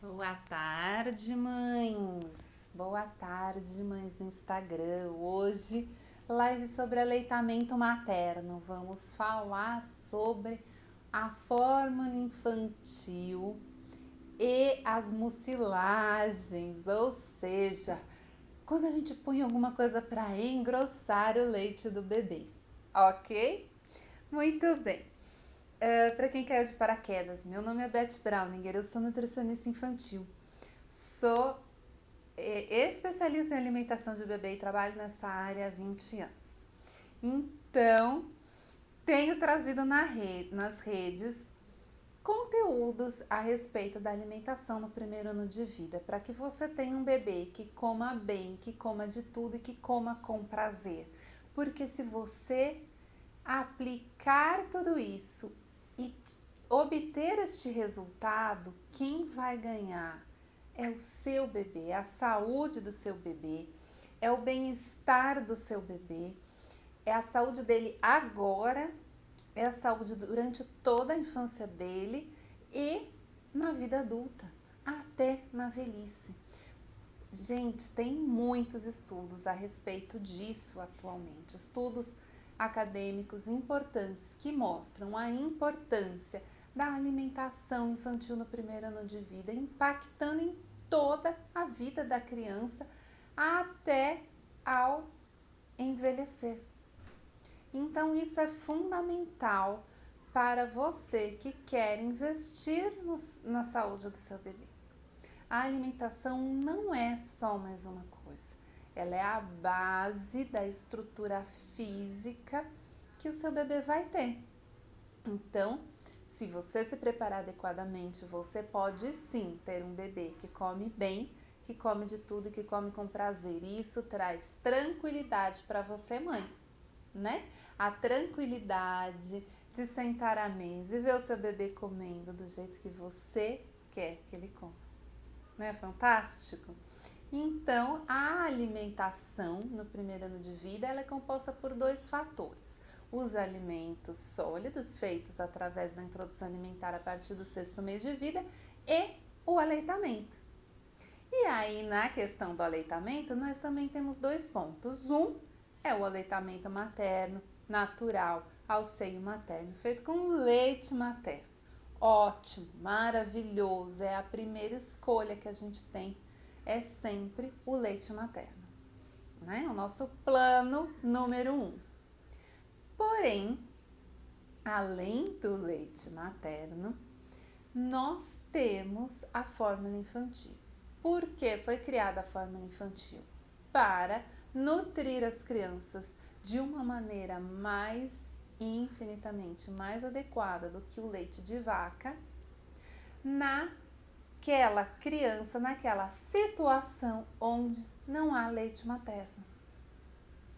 Boa tarde, mães! Boa tarde, mães do Instagram. Hoje, live sobre aleitamento materno. Vamos falar sobre a fórmula infantil e as mucilagens, ou seja, quando a gente põe alguma coisa para engrossar o leite do bebê, ok? Muito bem. Para quem caiu de paraquedas, meu nome é Beth Browninger, eu sou nutricionista infantil. Sou especialista em alimentação de bebê e trabalho nessa área há 20 anos. Então, tenho trazido nas redes conteúdos a respeito da alimentação no primeiro ano de vida, para que você tenha um bebê que coma bem, que coma de tudo e que coma com prazer. Porque se você aplicar tudo isso e obter este resultado, quem vai ganhar é o seu bebê, é a saúde do seu bebê, é o bem-estar do seu bebê, é a saúde dele agora, é a saúde durante toda a infância dele e na vida adulta, até na velhice. Gente, tem muitos estudos a respeito disso atualmente, estudos acadêmicos importantes que mostram a importância da alimentação infantil no primeiro ano de vida, impactando em toda a vida da criança até ao envelhecer. Então, isso é fundamental para você que quer investir na saúde do seu bebê. A alimentação não é só mais uma coisa, ela é a base da estrutura física que o seu bebê vai ter. Então, se você se preparar adequadamente, você pode sim ter um bebê que come bem, que come de tudo e que come com prazer. E isso traz tranquilidade para você, mãe, né? A tranquilidade de sentar à mesa e ver o seu bebê comendo do jeito que você quer que ele coma. Não é fantástico? Então, a alimentação no primeiro ano de vida ela é composta por dois fatores. Os alimentos sólidos, feitos através da introdução alimentar a partir do sexto mês de vida, e o aleitamento. E aí, na questão do aleitamento, nós também temos dois pontos. Um é o aleitamento materno, natural, ao seio materno, feito com leite materno. Ótimo, maravilhoso, é a primeira escolha que a gente tem, é sempre o leite materno, né? O nosso plano número 1. Porém, além do leite materno, nós temos a fórmula infantil. Por que foi criada a fórmula infantil? Para nutrir as crianças de uma maneira infinitamente mais adequada do que o leite de vaca, naquela criança, naquela situação onde não há leite materno.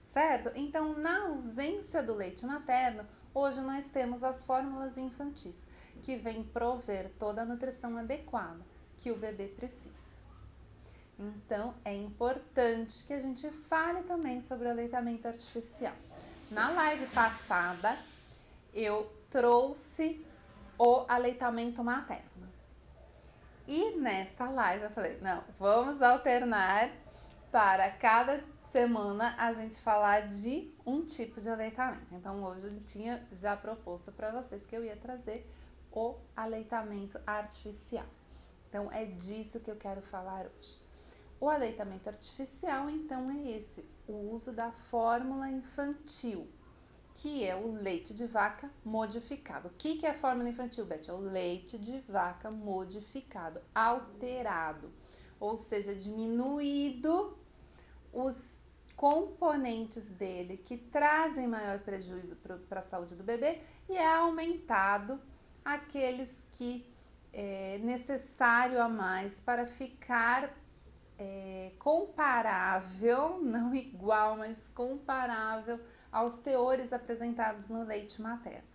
Certo? Então, na ausência do leite materno, hoje nós temos as fórmulas infantis, que vêm prover toda a nutrição adequada que o bebê precisa. Então, é importante que a gente fale também sobre o aleitamento artificial. Na live passada, eu trouxe o aleitamento materno. E nesta live eu falei, não, vamos alternar para cada semana a gente falar de um tipo de aleitamento. Então hoje eu tinha já proposto para vocês que eu ia trazer o aleitamento artificial. Então é disso que eu quero falar hoje. O aleitamento artificial, então, é esse, o uso da fórmula infantil, que é o leite de vaca modificado. O que é a fórmula infantil, Beth? É o leite de vaca modificado, alterado, ou seja, diminuído os componentes dele que trazem maior prejuízo para a saúde do bebê e é aumentado aqueles que é necessário a mais para ficar comparável, não igual, mas comparável aos teores apresentados no leite materno.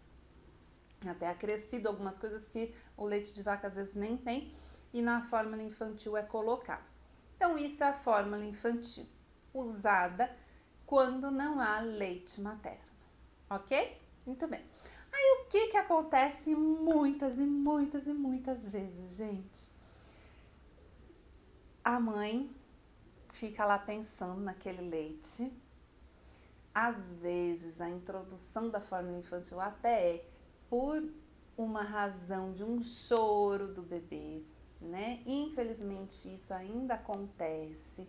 Até acrescido algumas coisas que o leite de vaca às vezes nem tem e na fórmula infantil é colocado. Então isso é a fórmula infantil, usada quando não há leite materno, ok? Muito bem. Aí o que acontece muitas vezes, gente? A mãe fica lá pensando naquele leite. Às vezes a introdução da fórmula infantil até é por uma razão de um choro do bebê, né? Infelizmente isso ainda acontece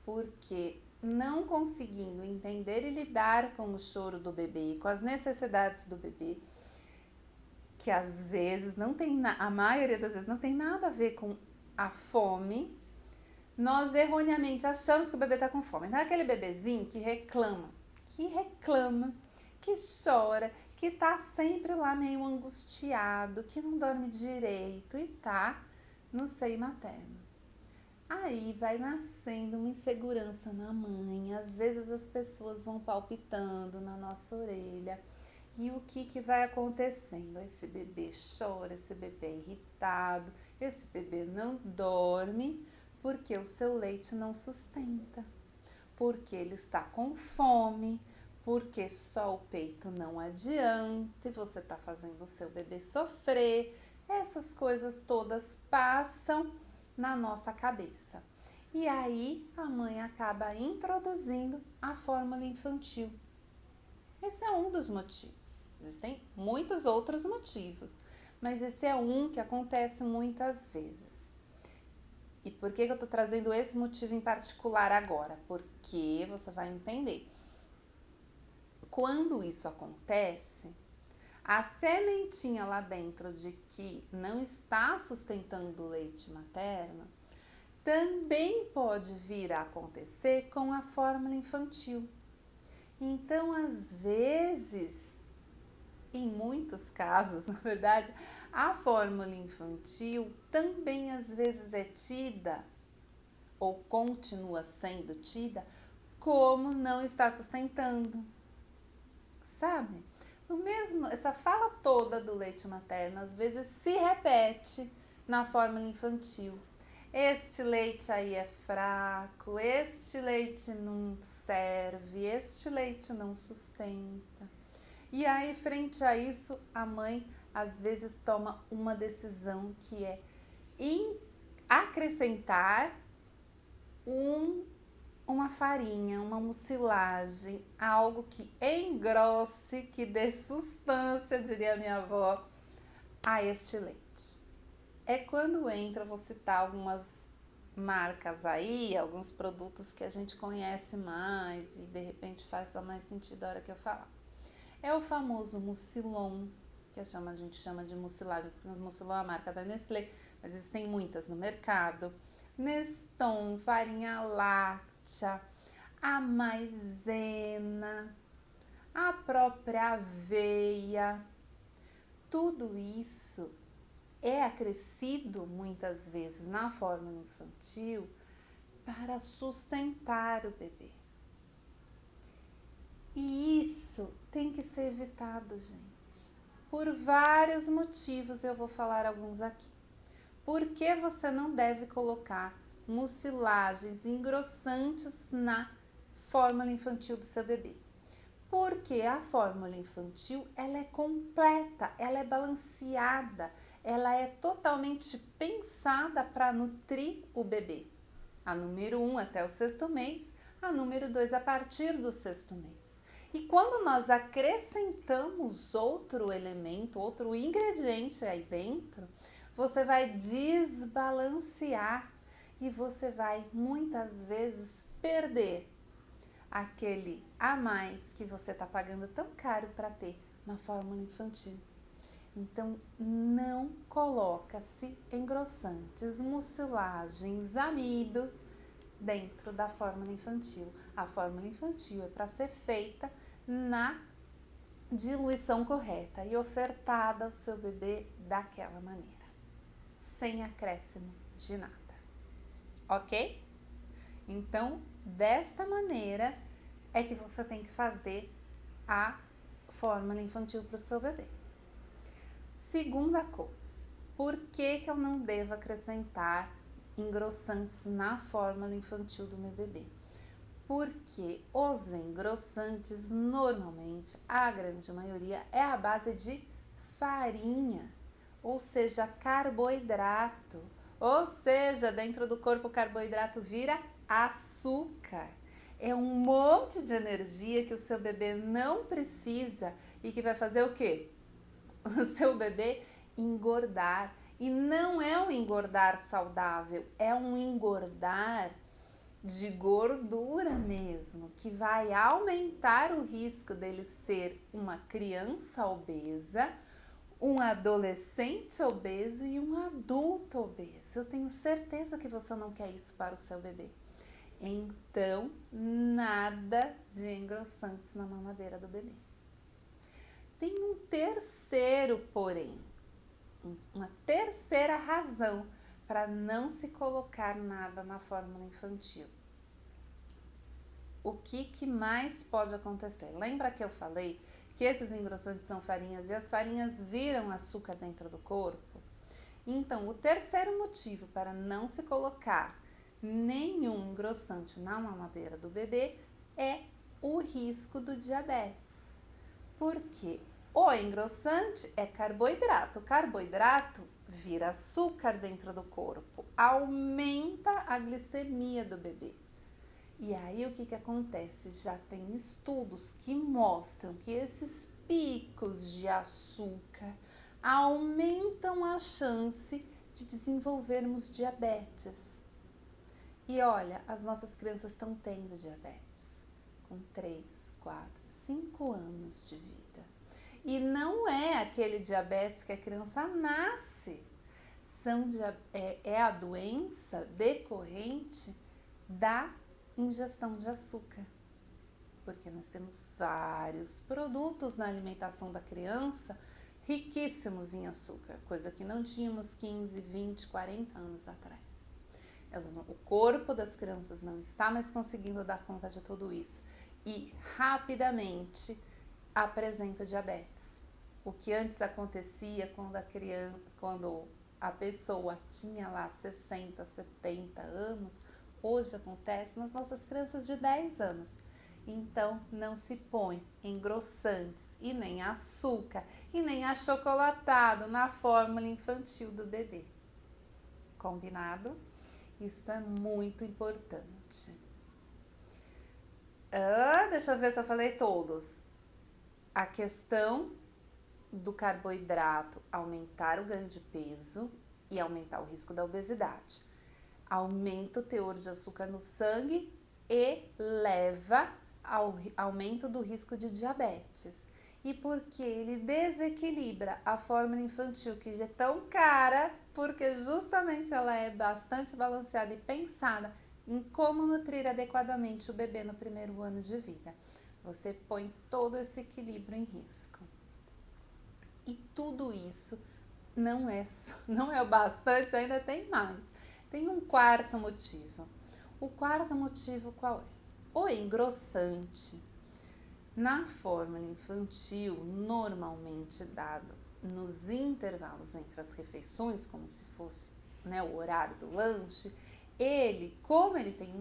porque não conseguindo entender e lidar com o choro do bebê, com as necessidades do bebê, que às vezes não tem, a maioria das vezes não tem nada a ver com a fome, nós erroneamente achamos que o bebê está com fome. Então é aquele bebezinho que reclama, que chora, que tá sempre lá meio angustiado, que não dorme direito e tá no seio materno. Aí vai nascendo uma insegurança na mãe, às vezes as pessoas vão palpitando na nossa orelha. E o que vai acontecendo? Esse bebê chora, esse bebê é irritado, esse bebê não dorme porque o seu leite não sustenta, porque ele está com fome, porque só o peito não adianta e você está fazendo o seu bebê sofrer. Essas coisas todas passam na nossa cabeça. E aí a mãe acaba introduzindo a fórmula infantil. Esse é um dos motivos. Existem muitos outros motivos, mas esse é um que acontece muitas vezes. E por que eu estou trazendo esse motivo em particular agora? Porque você vai entender. Quando isso acontece, a sementinha lá dentro de que não está sustentando o leite materno também pode vir a acontecer com a fórmula infantil. Então, às vezes, em muitos casos, na verdade, a fórmula infantil também às vezes é tida ou continua sendo tida como não está sustentando, sabe? O mesmo, essa fala toda do leite materno às vezes se repete na fórmula infantil. Este leite aí é fraco, este leite não serve, este leite não sustenta. E aí, frente a isso, a mãe às vezes toma uma decisão que é acrescentar uma farinha, uma mucilagem, algo que engrosse, que dê sustância, diria minha avó, a este leite. É quando entra, vou citar algumas marcas aí, alguns produtos que a gente conhece mais e de repente faz mais sentido a hora que eu falar. É o famoso Mucilon, que a gente chama de mucilagem. Mucilon é a marca da Nestlé, mas existem muitas no mercado. Neston, farinha láctea, a maisena, a própria aveia. Tudo isso é acrescido muitas vezes na fórmula infantil para sustentar o bebê. E isso tem que ser evitado, gente, por vários motivos, eu vou falar alguns aqui. Por que você não deve colocar mucilagens engrossantes na fórmula infantil do seu bebê? Porque a fórmula infantil, ela é completa, ela é balanceada, ela é totalmente pensada para nutrir o bebê. A número 1 até o 6º mês, a número 2 a partir do 6º mês. E quando nós acrescentamos outro elemento, outro ingrediente aí dentro, você vai desbalancear e você vai muitas vezes perder aquele a mais que você está pagando tão caro para ter na fórmula infantil. Então, não coloca-se engrossantes, mucilagens, amidos dentro da fórmula infantil. A fórmula infantil é para ser feita na diluição correta e ofertada ao seu bebê daquela maneira, sem acréscimo de nada, ok? Então, desta maneira é que você tem que fazer a fórmula infantil para o seu bebê. Segunda coisa, por que eu não devo acrescentar engrossantes na fórmula infantil do meu bebê? Porque os engrossantes, normalmente, a grande maioria, é a base de farinha, ou seja, carboidrato. Ou seja, dentro do corpo o carboidrato vira açúcar. É um monte de energia que o seu bebê não precisa e que vai fazer o quê? O seu bebê engordar. E não é um engordar saudável, é um engordar de gordura mesmo, que vai aumentar o risco dele ser uma criança obesa, um adolescente obeso e um adulto obeso. Eu tenho certeza que você não quer isso para o seu bebê. Então, nada de engrossantes na mamadeira do bebê. Tem um terceiro porém, uma terceira razão para não se colocar nada na fórmula infantil. O que mais pode acontecer? Lembra que eu falei que esses engrossantes são farinhas e as farinhas viram açúcar dentro do corpo? Então, o terceiro motivo para não se colocar nenhum engrossante na mamadeira do bebê é o risco do diabetes. Por quê? O engrossante é carboidrato. O carboidrato vira açúcar dentro do corpo, aumenta a glicemia do bebê. E aí o que acontece? Já tem estudos que mostram que esses picos de açúcar aumentam a chance de desenvolvermos diabetes. E olha, as nossas crianças estão tendo diabetes com 3, 4, 5 anos de vida. E não é aquele diabetes que a criança nasce. É a doença decorrente da ingestão de açúcar. Porque nós temos vários produtos na alimentação da criança riquíssimos em açúcar, coisa que não tínhamos 15, 20, 40 anos atrás. O corpo das crianças não está mais conseguindo dar conta de tudo isso e rapidamente apresenta diabetes. O que antes acontecia quando a pessoa tinha lá 60, 70 anos, hoje acontece nas nossas crianças de 10 anos. Então, não se põe engrossantes e nem açúcar e nem achocolatado na fórmula infantil do bebê. Combinado? Isso é muito importante. Deixa eu ver se eu falei todos. A questão do carboidrato aumentar o ganho de peso e aumentar o risco da obesidade. Aumenta o teor de açúcar no sangue e leva ao aumento do risco de diabetes. E porque ele desequilibra a fórmula infantil, que já é tão cara, porque justamente ela é bastante balanceada e pensada em como nutrir adequadamente o bebê no primeiro ano de vida. Você põe todo esse equilíbrio em risco. E tudo isso não é o bastante, ainda tem mais. Tem um quarto motivo. O quarto motivo qual é? O engrossante, na fórmula infantil, normalmente dado nos intervalos entre as refeições, como se fosse, né, o horário do lanche, como ele tem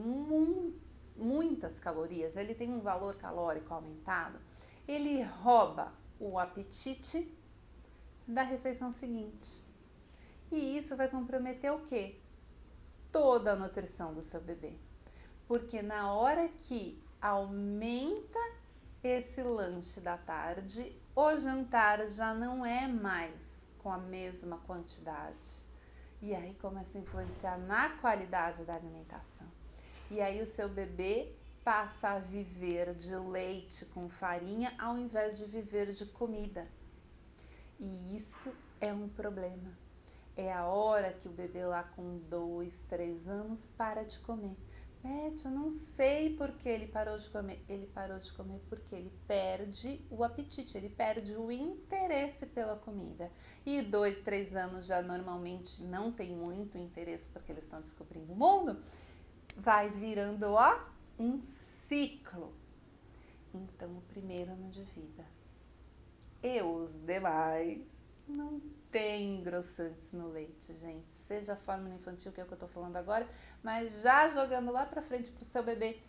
muitas calorias, ele tem um valor calórico aumentado, ele rouba o apetite da refeição seguinte. E isso vai comprometer o quê? Toda a nutrição do seu bebê. Porque na hora que aumenta esse lanche da tarde, o jantar já não é mais com a mesma quantidade. E aí começa a influenciar na qualidade da alimentação. E aí o seu bebê passa a viver de leite com farinha ao invés de viver de comida. E isso é um problema. É a hora que o bebê lá com 2, 3 anos para de comer. Beth, eu não sei por que ele parou de comer. Ele parou de comer porque ele perde o apetite, ele perde o interesse pela comida. E 2, 3 anos já normalmente não tem muito interesse porque eles estão descobrindo o mundo. Vai virando, um ciclo. Então, o primeiro ano de vida. E os demais não tem engrossantes no leite, gente. Seja a fórmula infantil, que é o que eu tô falando agora, mas já jogando lá pra frente pro seu bebê.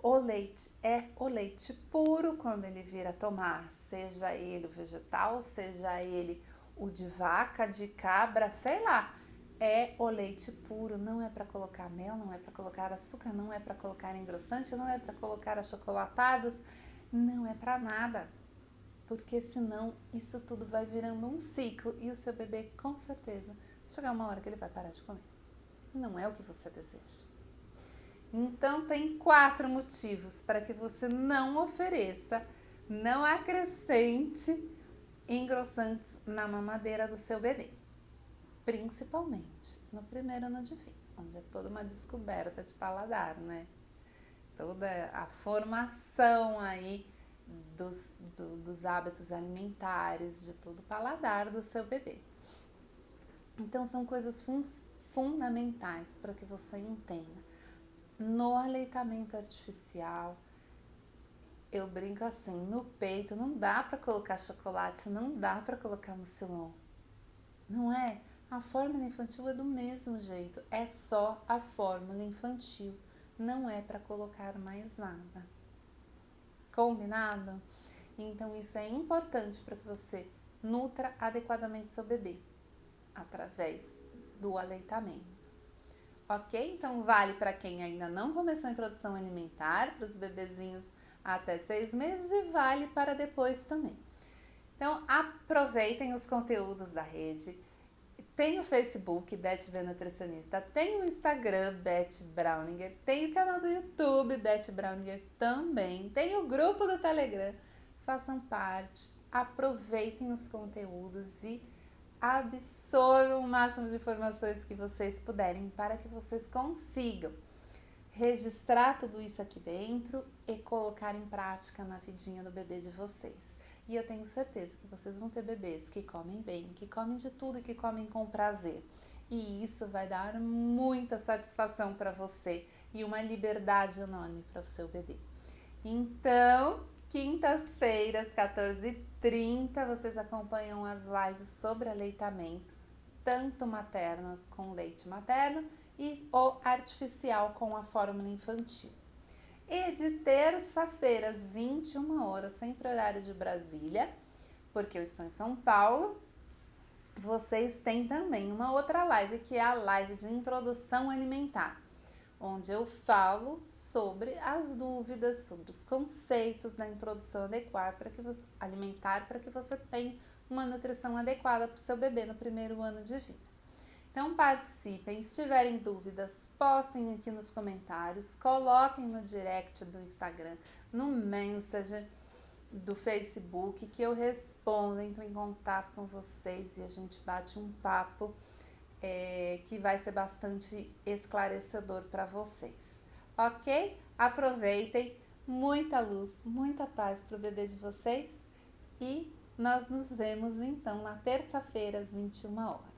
O leite é o leite puro quando ele vir a tomar, seja ele o vegetal, seja ele o de vaca, de cabra, sei lá. é o leite puro, não é para colocar mel, não é para colocar açúcar, não é para colocar engrossante, não é para colocar achocolatados, não é para nada. Porque senão isso tudo vai virando um ciclo e o seu bebê com certeza chegar uma hora que ele vai parar de comer. Não é o que você deseja. Então tem 4 motivos para que você não ofereça, não acrescente engrossantes na mamadeira do seu bebê. Principalmente no primeiro ano de vida, onde é toda uma descoberta de paladar, né? Toda a formação aí dos hábitos alimentares, de todo o paladar do seu bebê. Então são coisas fundamentais para que você entenda. No aleitamento artificial, eu brinco assim, no peito não dá para colocar chocolate, não dá para colocar mucilon. Não é? A fórmula infantil é do mesmo jeito, é só a fórmula infantil, não é para colocar mais nada. Combinado? Então isso é importante para que você nutra adequadamente seu bebê através do aleitamento. Ok? Então vale para quem ainda não começou a introdução alimentar, para os bebezinhos até 6 meses e vale para depois também. Então aproveitem os conteúdos da rede. Tem o Facebook, Beth B Nutricionista, tem o Instagram, Beth Browninger, tem o canal do YouTube, Beth Browninger também, tem o grupo do Telegram. Façam parte, aproveitem os conteúdos e absorvam o máximo de informações que vocês puderem para que vocês consigam registrar tudo isso aqui dentro e colocar em prática na vidinha do bebê de vocês. E eu tenho certeza que vocês vão ter bebês que comem bem, que comem de tudo e que comem com prazer. E isso vai dar muita satisfação para você e uma liberdade enorme para o seu bebê. Então, quintas-feiras, 14h30, vocês acompanham as lives sobre aleitamento, tanto materno com leite materno e o artificial com a fórmula infantil. E de terça-feira às 21h, sempre horário de Brasília, porque eu estou em São Paulo, vocês têm também uma outra live, que é a live de introdução alimentar, onde eu falo sobre as dúvidas, sobre os conceitos da introdução alimentar para que você tenha uma nutrição adequada para o seu bebê no primeiro ano de vida. Então participem, se tiverem dúvidas, postem aqui nos comentários, coloquem no direct do Instagram, no Messenger do Facebook, que eu respondo, entro em contato com vocês e a gente bate um papo que vai ser bastante esclarecedor para vocês, ok? Aproveitem, muita luz, muita paz para o bebê de vocês e nós nos vemos então na terça-feira às 21h.